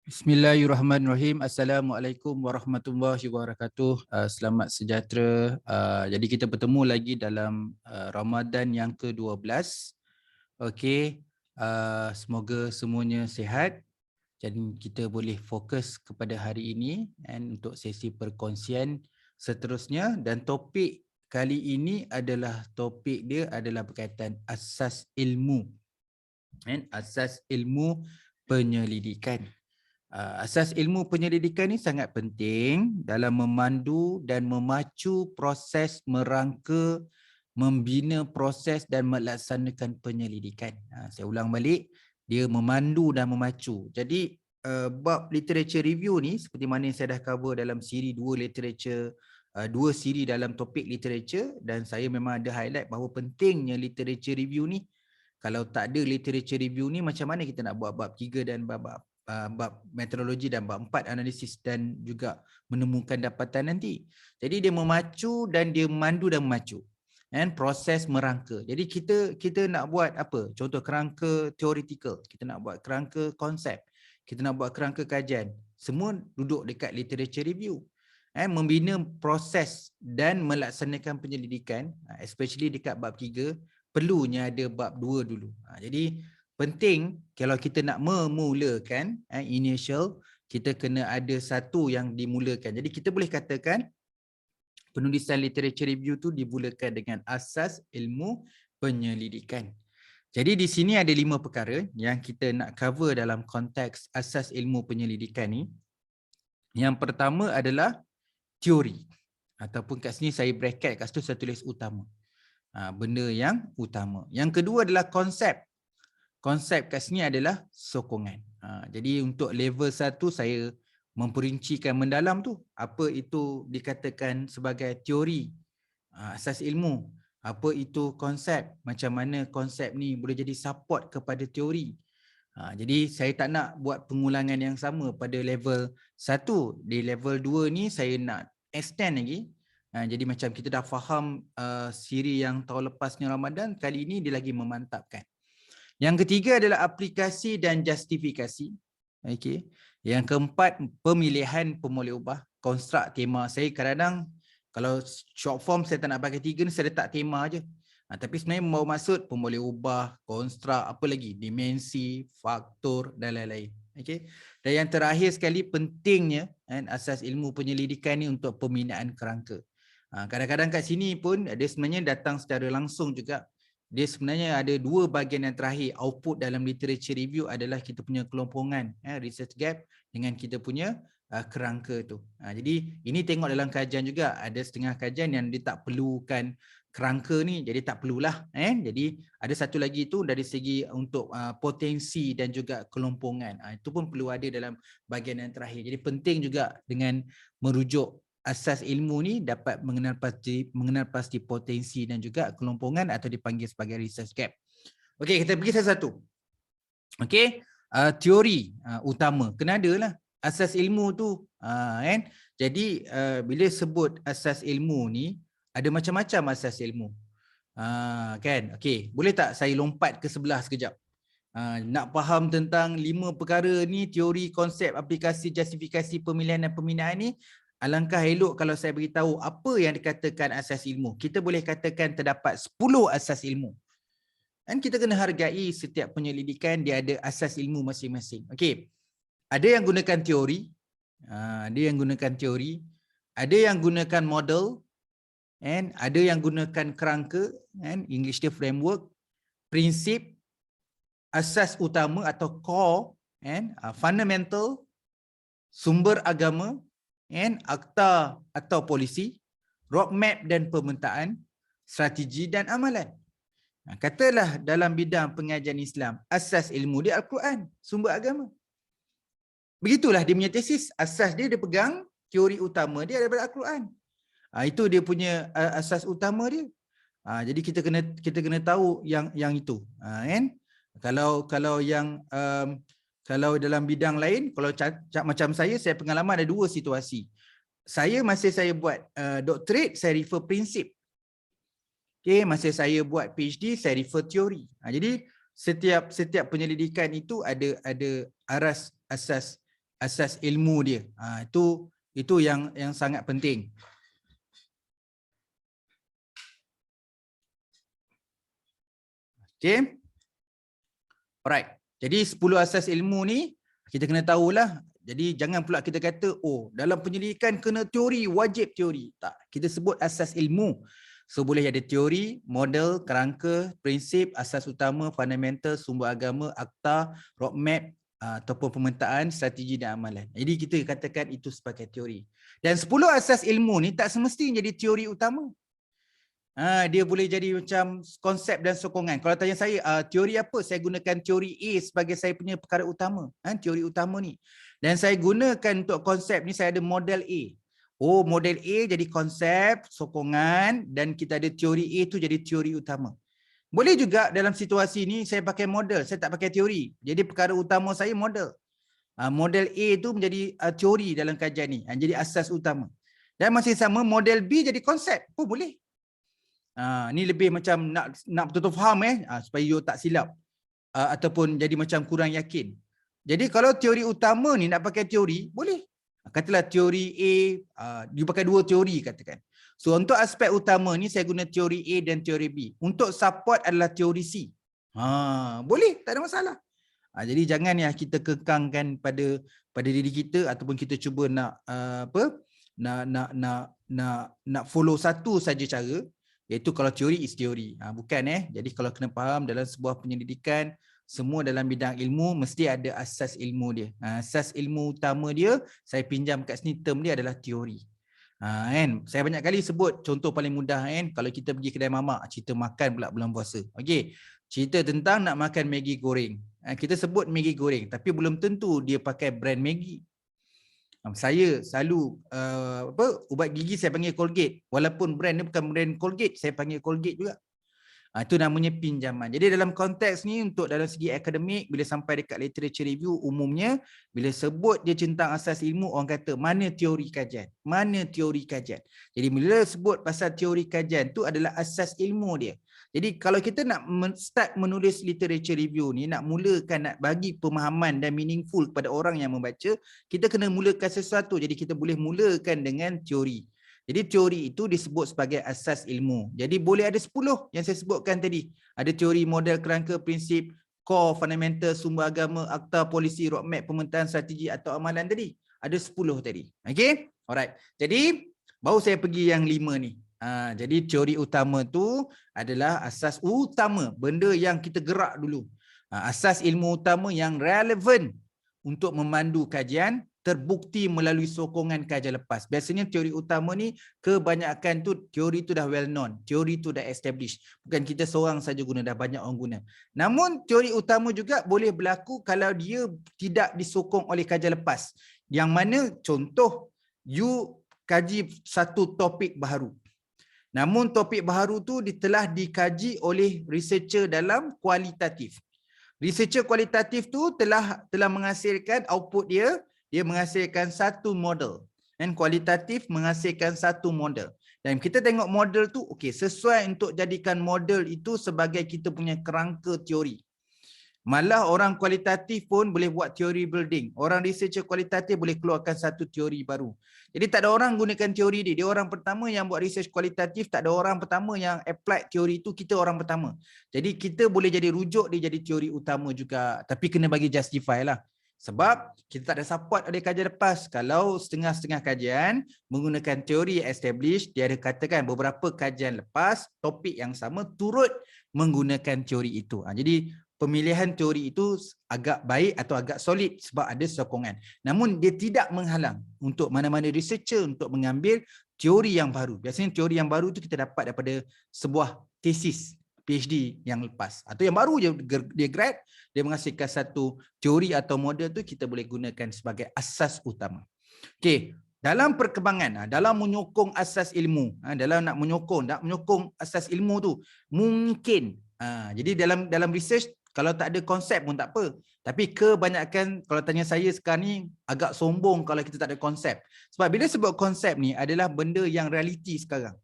Bismillahirrahmanirrahim. Assalamualaikum warahmatullahi wabarakatuh. Selamat sejahtera. Jadi kita bertemu lagi dalam Ramadan yang ke-12. Okey. Semoga semuanya sihat. Jadi kita boleh fokus kepada hari ini untuk sesi perkongsian seterusnya, dan topik kali ini adalah berkaitan asas ilmu. Asas ilmu penyelidikan. Asas ilmu penyelidikan ni sangat penting dalam memandu dan memacu proses merangka, membina proses dan melaksanakan penyelidikan. Saya ulang balik, dia memandu dan memacu. Jadi bab literature review ni seperti mana yang saya dah cover dalam siri 2 literature, 2 siri dalam topik literature, dan saya memang ada highlight bahawa pentingnya literature review ni. Kalau tak ada literature review ni, macam mana kita nak buat bab 3 dan bab metodologi dan bab 4 analisis dan juga menemukan dapatan nanti. Jadi dia memacu dan dia memandu dan memacu. Proses merangka. Jadi kita nak buat apa? Contoh kerangka theoretical, kita nak buat kerangka konsep, kita nak buat kerangka kajian. Semua duduk dekat literature review. Membina proses dan melaksanakan penyelidikan, especially dekat bab 3, perlunya ada bab 2 dulu. Jadi penting kalau kita nak memulakan initial, kita kena ada satu yang dimulakan. Jadi kita boleh katakan penulisan literature review tu dimulakan dengan asas ilmu penyelidikan. Jadi di sini ada 5 perkara yang kita nak cover dalam konteks asas ilmu penyelidikan ni. Yang pertama adalah teori, ataupun kat sini saya bracket, kat situ saya tulis utama. Benda yang utama. Yang kedua adalah konsep. Konsep kat sini adalah sokongan. Jadi untuk level 1 saya memperincikan mendalam tu apa itu dikatakan sebagai teori, asas ilmu, apa itu konsep, macam mana konsep ni boleh jadi support kepada teori. Jadi saya tak nak buat pengulangan yang sama pada level 1. Di level 2 ni saya nak extend lagi. Jadi macam kita dah faham siri yang tahun lepasnya Ramadan, kali ini dia lagi memantapkan. Yang ketiga adalah aplikasi dan justifikasi. Okey. Yang keempat, pemilihan pemoleh ubah, konstruk tema. Saya kadang-kadang kalau short form saya tak nak pakai 3 ni, saya letak tema aje. Tapi sebenarnya mau maksud pemoleh ubah, konstruk, apa lagi, dimensi, faktor dan lain-lain. Okey. Dan yang terakhir sekali, pentingnya asas ilmu penyelidikan ni untuk pembinaan kerangka. Kadang-kadang kat sini pun dia sebenarnya datang secara langsung juga. Dia sebenarnya ada 2 bahagian yang terakhir. Output dalam literature review adalah kita punya kelompongan, research gap, dengan kita punya kerangka tu. Jadi ini tengok dalam kajian juga, ada setengah kajian yang dia tak perlukan kerangka ni, jadi tak perlulah. Jadi ada satu lagi tu dari segi untuk potensi dan juga kelompongan. Itu pun perlu ada dalam bahagian yang terakhir. Jadi penting juga dengan merujuk asas ilmu ni dapat mengenal pasti potensi dan juga kelompongan, atau dipanggil sebagai research gap. Okey, kita pergi satu-satu. Okey, teori utama kena ada lah asas ilmu tu, kan. Jadi bila sebut asas ilmu ni, ada macam-macam asas ilmu, kan. Okey, boleh tak saya lompat ke sebelah sekejap? Nak faham tentang 5 perkara ni, teori, konsep, aplikasi, justifikasi, pemilihan dan pembinaan ni, alangkah elok kalau saya beritahu apa yang dikatakan asas ilmu. Kita boleh katakan terdapat 10 asas ilmu. Dan kita kena hargai setiap penyelidikan dia ada asas ilmu masing-masing. Okey. Ada yang gunakan teori, ada yang gunakan teori, ada yang gunakan model, and ada yang gunakan kerangka, and English dia framework, prinsip, asas utama atau core, and fundamental, sumber agama, and akta atau polisi, roadmap dan pemetaan, strategi dan amalan. Katalah dalam bidang pengajian Islam, asas ilmu dia Al-Quran, sumber agama. Begitulah dia punya tesis, asas dia pegang, teori utama dia daripada Al-Quran. Itu dia punya asas utama dia. Jadi kita kena tahu yang itu, kan? Kalau yang kalau dalam bidang lain, kalau macam saya pengalaman ada 2 situasi. Masa saya buat doctorate, saya refer prinsip. Okay, masa saya buat PhD, saya refer teori. Jadi setiap penyelidikan itu ada aras asas asas ilmu dia. Itu yang sangat penting. Okay. Alright. Jadi 10 asas ilmu ni kita kena tahulah. Jadi jangan pula kita kata, oh dalam penyelidikan kena teori, wajib teori. Tak, kita sebut asas ilmu. So boleh ada teori, model, kerangka, prinsip, asas utama, fundamental, sumber agama, akta, roadmap, ataupun pemetaan, strategi dan amalan. Jadi kita katakan itu sebagai teori. Dan 10 asas ilmu ni tak semestinya jadi teori utama. Dia boleh jadi macam konsep dan sokongan. Kalau tanya saya, teori apa? Saya gunakan teori A sebagai saya punya perkara utama. Teori utama ni. Dan saya gunakan untuk konsep ni, saya ada model A. Oh, model A jadi konsep, sokongan, dan kita ada teori A tu jadi teori utama. Boleh juga dalam situasi ni saya pakai model, saya tak pakai teori. Jadi perkara utama saya model. Model A tu menjadi teori dalam kajian ni. Jadi asas utama. Dan masih sama model B jadi konsep. Oh, boleh. Ni lebih macam nak betul-betul faham supaya you tak silap ataupun jadi macam kurang yakin. Jadi kalau teori utama ni nak pakai teori, boleh. Katalah teori A, you pakai 2 teori katakan. So untuk aspek utama ni saya guna teori A dan teori B. Untuk support adalah teori C. Boleh, tak ada masalah. Jadi jangan kita kekangkan pada diri kita ataupun kita cuba nak nak follow satu saja cara. Iaitu kalau teori is teori. Bukan Jadi kalau kena faham dalam sebuah penyelidikan, semua dalam bidang ilmu mesti ada asas ilmu dia. Asas ilmu utama dia, saya pinjam kat sini term dia adalah teori. Saya banyak kali sebut contoh paling mudah kalau kita pergi kedai mamak, cerita makan pula bulan puasa. Okey. Cerita tentang nak makan Maggi goreng. Kita sebut Maggi goreng tapi belum tentu dia pakai brand Maggi. Saya selalu ubat gigi saya panggil Colgate. Walaupun brand ni bukan brand Colgate, saya panggil Colgate juga. Itu namanya pinjaman. Jadi dalam konteks ni untuk dalam segi akademik, bila sampai dekat literature review umumnya, bila sebut dia tentang asas ilmu, orang kata mana teori kajian? Mana teori kajian? Jadi bila sebut pasal teori kajian tu adalah asas ilmu dia. Jadi kalau kita nak start menulis literature review ni, nak mulakan, nak bagi pemahaman dan meaningful kepada orang yang membaca, kita kena mulakan sesuatu. Jadi kita boleh mulakan dengan teori. Jadi teori itu disebut sebagai asas ilmu. Jadi boleh ada 10 yang saya sebutkan tadi. Ada teori, model, kerangka, prinsip, core, fundamental, sumber agama, akta, polisi, roadmap, pemetaan, strategi atau amalan tadi. Ada 10 tadi. Okay? Alright. Jadi baru saya pergi yang 5 ni. Jadi teori utama tu adalah asas utama, benda yang kita gerak dulu. Asas ilmu utama yang relevan untuk memandu kajian, terbukti melalui sokongan kajian lepas. Biasanya teori utama ni kebanyakan tu teori tu dah well known, teori tu dah established. Bukan kita seorang saja guna, dah banyak orang guna. Namun teori utama juga boleh berlaku kalau dia tidak disokong oleh kajian lepas. Yang mana contoh you kaji satu topik baharu. Namun topik baharu tu telah dikaji oleh researcher dalam kualitatif. Researcher kualitatif tu telah menghasilkan output dia menghasilkan satu model. Dan kualitatif menghasilkan satu model. Dan kita tengok model tu, okey, sesuai untuk jadikan model itu sebagai kita punya kerangka teori. Malah orang kualitatif pun boleh buat teori building. Orang researcher kualitatif boleh keluarkan satu teori baru. Jadi tak ada orang gunakan teori dia. Dia orang pertama yang buat research kualitatif, tak ada orang pertama yang apply teori itu, kita orang pertama. Jadi kita boleh jadi rujuk dia jadi teori utama juga. Tapi kena bagi justify lah. Sebab kita tak ada support oleh kajian lepas. Kalau setengah-setengah kajian menggunakan teori established, dia ada katakan beberapa kajian lepas, topik yang sama turut menggunakan teori itu. Jadi pemilihan teori itu agak baik atau agak solid sebab ada sokongan. Namun dia tidak menghalang untuk mana-mana researcher untuk mengambil teori yang baru. Biasanya teori yang baru itu kita dapat daripada sebuah tesis PhD yang lepas. Atau yang baru dia grad, dia menghasilkan satu teori atau model tu kita boleh gunakan sebagai asas utama. Okey, dalam perkembangan, dalam menyokong asas ilmu, dalam nak menyokong asas ilmu tu mungkin jadi dalam research kalau tak ada konsep pun tak apa. Tapi kebanyakan kalau tanya saya sekarang ni agak sombong kalau kita tak ada konsep. Sebab bila sebut konsep ni adalah benda yang realiti sekarang.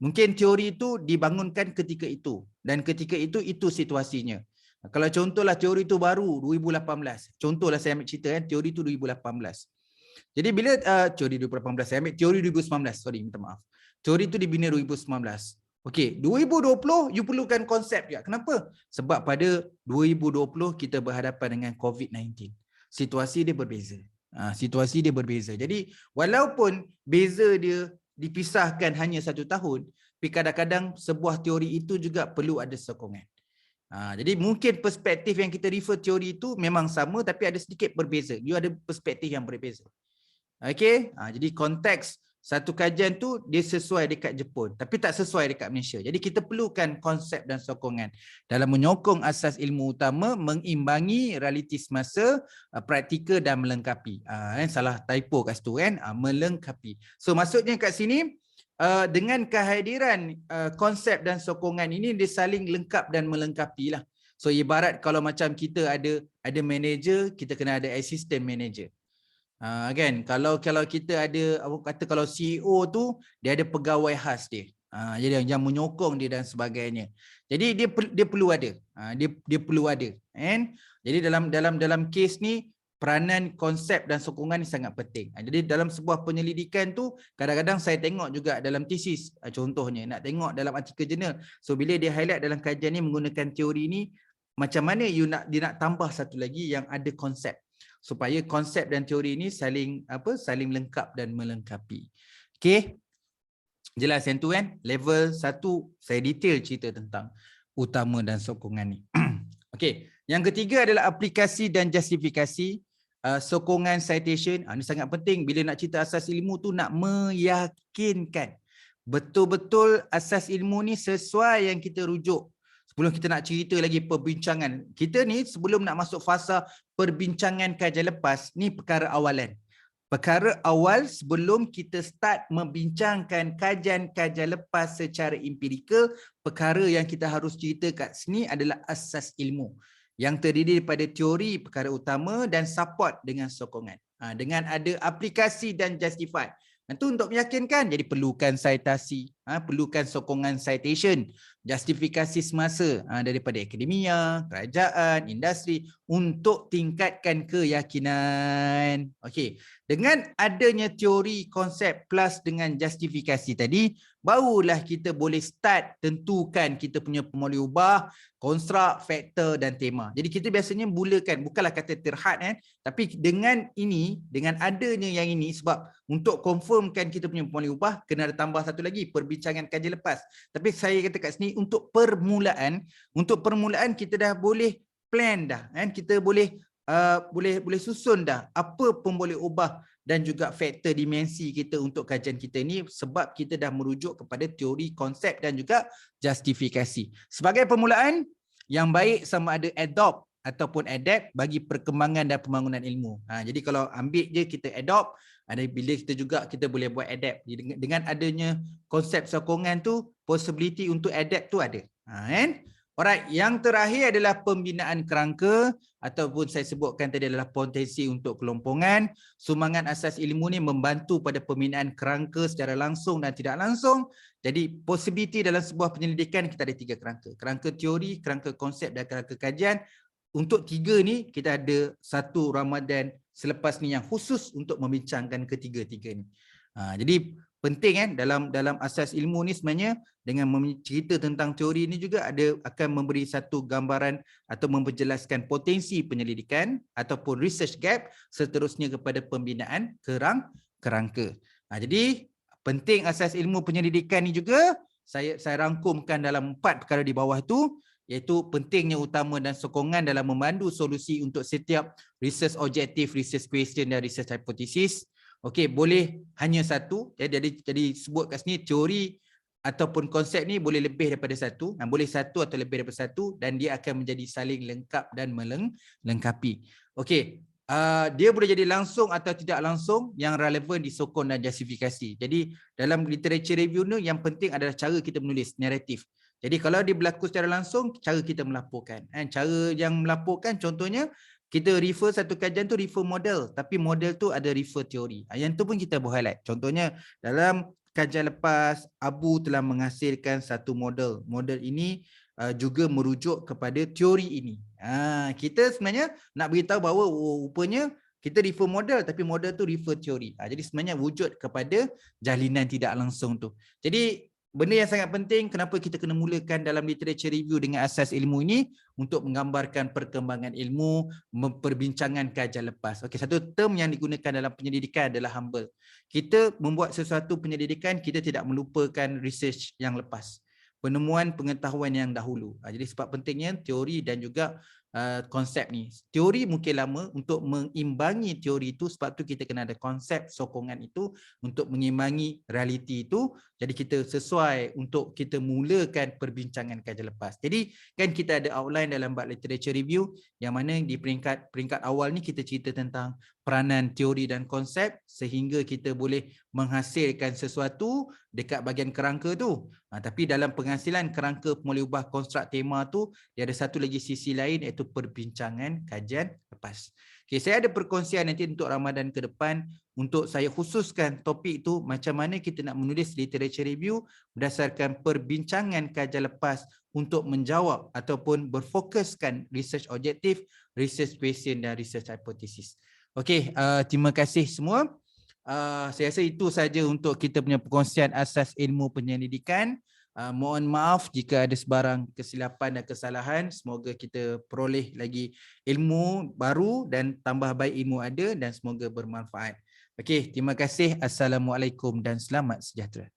Mungkin teori itu dibangunkan ketika itu dan ketika itu situasinya. Kalau contohlah teori tu baru 2018. Contohlah saya ambil cerita teori tu 2018. Jadi bila teori 2018 saya ambil teori 2019, sorry minta maaf. Teori tu dibina 2019. Okey, 2020 you perlukan konsep juga. Kenapa? Sebab pada 2020 kita berhadapan dengan COVID-19. Situasi dia berbeza. Situasi dia berbeza. Jadi walaupun beza dia dipisahkan hanya 1 tahun, tapi kadang-kadang sebuah teori itu juga perlu ada sokongan. Jadi mungkin perspektif yang kita refer teori itu memang sama tapi ada sedikit berbeza. You ada perspektif yang berbeza. Okey, jadi konteks satu kajian tu dia sesuai dekat Jepun tapi tak sesuai dekat Malaysia. Jadi kita perlukan konsep dan sokongan dalam menyokong asas ilmu utama, mengimbangi realiti semasa, praktikal dan melengkapi. Salah typo kat situ kan, melengkapi. So maksudnya kat sini dengan kehadiran konsep dan sokongan ini dia saling lengkap dan melengkapi lah. So ibarat kalau macam kita ada manager, kita kena ada assistant manager. Kan kalau kita ada apa kata kalau CEO tu dia ada pegawai khas dia. Jadi yang menyokong dia dan sebagainya. Jadi dia perlu ada. Dia perlu ada. Kan? Jadi dalam kes ni peranan konsep dan sokongan ni sangat penting. Jadi dalam sebuah penyelidikan tu kadang-kadang saya tengok juga dalam tesis contohnya nak tengok dalam artikel jurnal. So bila dia highlight dalam kajian ni menggunakan teori ni macam mana dia nak tambah satu lagi yang ada konsep supaya konsep dan teori ini saling lengkap dan melengkapi. Okey. Jelas yang tu kan? Level 1 saya detail cerita tentang utama dan sokongan ni. Okey, yang ketiga adalah aplikasi dan justifikasi sokongan citation. Ini sangat penting bila nak cerita asas ilmu tu nak meyakinkan betul-betul asas ilmu ni sesuai yang kita rujuk. Sebelum kita nak cerita lagi perbincangan. Kita ni sebelum nak masuk fasa perbincangan kajian lepas, ni perkara awalan. Perkara awal sebelum kita start membincangkan kajian-kajian lepas secara empirikal, perkara yang kita harus cerita kat sini adalah asas ilmu. Yang terdiri daripada teori perkara utama dan support dengan sokongan. Dengan ada aplikasi dan justify. Itu untuk meyakinkan, jadi perlukan citasi, perlukan sokongan citation, justifikasi semasa daripada akademia, kerajaan, industri untuk tingkatkan keyakinan. Okey, dengan adanya teori, konsep plus dengan justifikasi tadi, barulah kita boleh start tentukan kita punya pemohon ubah, konstruk, faktor dan tema. Jadi kita biasanya mulakan, bukanlah kata terhad tapi dengan ini, dengan adanya yang ini sebab untuk confirmkan kita punya pemohon ubah kena ada tambah satu lagi perbincangan kajian lepas. Tapi saya kata kat sini untuk permulaan kita dah boleh plan dah kan, kita boleh susun dah apa pun boleh ubah dan juga faktor dimensi kita untuk kajian kita ni sebab kita dah merujuk kepada teori, konsep dan juga justifikasi. Sebagai permulaan, yang baik sama ada adopt ataupun adapt bagi perkembangan dan pembangunan ilmu. Jadi kalau ambil je kita adopt, bila kita boleh buat adapt. Dengan adanya konsep sokongan tu, possibility untuk adapt tu ada. Kan? Alright, yang terakhir adalah pembinaan kerangka ataupun saya sebutkan tadi adalah potensi untuk kelompongan. Sumbangan asas ilmu ni membantu pada pembinaan kerangka secara langsung dan tidak langsung. Jadi possibility dalam sebuah penyelidikan kita ada 3 kerangka. Kerangka teori, kerangka konsep dan kerangka kajian. Untuk 3 ni kita ada 1 Ramadan selepas ni yang khusus untuk membincangkan ketiga-tiga ni. Jadi penting kan dalam asas ilmu ni sebenarnya dengan cerita tentang teori ni juga akan memberi satu gambaran atau memperjelaskan potensi penyelidikan ataupun research gap seterusnya kepada pembinaan kerangka. Jadi penting asas ilmu penyelidikan ni juga saya rangkumkan dalam 4 perkara di bawah tu, iaitu pentingnya utama dan sokongan dalam memandu solusi untuk setiap research objektif, research question dan research hypothesis. Okey, boleh hanya satu. Jadi sebut kat sini teori ataupun konsep ni boleh lebih daripada satu. Boleh satu atau lebih daripada satu dan dia akan menjadi saling lengkap dan melengkapi. Okey, dia boleh jadi langsung atau tidak langsung, yang relevan disokong dan justifikasi. Jadi dalam literature review ni yang penting adalah cara kita menulis, naratif. Jadi kalau dia berlaku secara langsung, cara kita melaporkan. Cara yang melaporkan contohnya, kita refer satu kajian tu refer model, tapi model tu ada refer teori. Yang tu pun kita boleh highlight. Contohnya dalam kajian lepas, Abu telah menghasilkan satu model. Model ini juga merujuk kepada teori ini. Kita sebenarnya nak beritahu bahawa rupanya kita refer model tapi model tu refer teori. Jadi sebenarnya wujud kepada jalinan tidak langsung tu. Jadi benda yang sangat penting kenapa kita kena mulakan dalam literature review dengan asas ilmu ini untuk menggambarkan perkembangan ilmu, memperbincangan kajian lepas. Okey, satu term yang digunakan dalam penyelidikan adalah humble. Kita membuat sesuatu penyelidikan, kita tidak melupakan research yang lepas. Penemuan pengetahuan yang dahulu. Jadi sebab pentingnya teori dan juga konsep ni. Teori mungkin lama, untuk mengimbangi teori itu, sebab tu kita kena ada konsep sokongan itu untuk mengimbangi realiti itu. Jadi kita sesuai untuk kita mulakan perbincangan kajian lepas. Jadi kan kita ada outline dalam bab literature review yang mana di peringkat awal ni kita cerita tentang peranan teori dan konsep sehingga kita boleh menghasilkan sesuatu dekat bahagian kerangka tu. Tapi dalam penghasilan kerangka mulai ubah konstruk tema tu, dia ada satu lagi sisi lain iaitu perbincangan kajian lepas. Okay, saya ada perkongsian nanti untuk Ramadan ke depan untuk saya khususkan topik tu macam mana kita nak menulis literature review berdasarkan perbincangan kajian lepas untuk menjawab ataupun berfokuskan research objektif, research question dan research hypothesis. Okey, terima kasih semua. Saya rasa itu saja untuk kita punya perkongsian asas ilmu penyelidikan. Mohon maaf jika ada sebarang kesilapan dan kesalahan. Semoga kita peroleh lagi ilmu baru dan tambah baik ilmu ada dan semoga bermanfaat. Okey, terima kasih. Assalamualaikum dan selamat sejahtera.